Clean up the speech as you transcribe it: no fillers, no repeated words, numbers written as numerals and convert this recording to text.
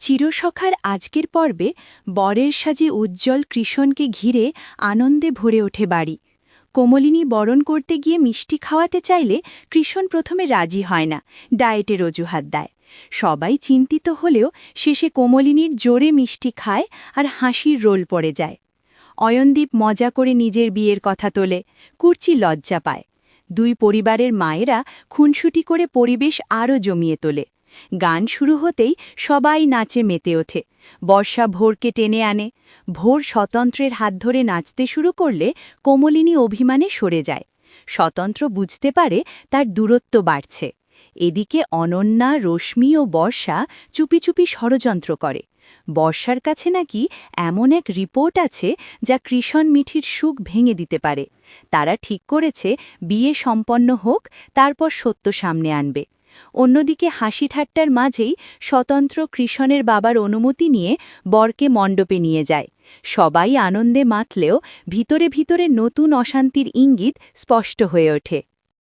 চিরসখার আজকের পর্বে বরের সাজে উজ্জ্বল কৃষণকে ঘিরে আনন্দে ভরে ওঠে বাড়ি। কোমলিনী বরণ করতে গিয়ে মিষ্টি খাওয়াতে চাইলে কৃষণ প্রথমে রাজি হয় না, ডায়েটের অজুহাত দেয়। সবাই চিন্তিত হলেও শেষে কোমলিনীর জোরে মিষ্টি খায় আর হাসির রোল পড়ে যায়। অয়নদীপ মজা করে নিজের বিয়ের কথা তোলে, কুর্চি লজ্জা পায়। দুই পরিবারের মায়েরা খুনসুটি করে পরিবেশ আরও জমিয়ে তোলে। গান শুরু হতেই সবাই নাচে মেতে ওঠে। বর্ষা ভোরকে টেনে আনে। ভোর স্বতন্ত্রের হাত ধরে নাচতে শুরু করলে কোমলিনী অভিমানে সরে যায়। স্বতন্ত্র বুঝতে পারে তার দূরত্ব বাড়ছে। এদিকে অনন্যা, রশ্মি ও বর্ষা চুপি চুপি ষড়যন্ত্র করে। বর্ষার কাছে নাকি এমন এক রিপোর্ট আছে যা কৃষণ মিঠির সুখ ভেঙে দিতে পারে। তারা ঠিক করেছে বিয়ে সম্পন্ন হোক, তারপর সত্য সামনে আনবে। অন্যদিকে হাসি ঠাট্টার মাঝেই স্বতন্ত্র কৃষণের বাবার অনুমতি নিয়ে বরকে মণ্ডপে নিয়ে যায়। সবাই আনন্দে মাতলেও ভিতরে ভিতরে নতুন অশান্তির ইঙ্গিত স্পষ্ট হয়ে ওঠে।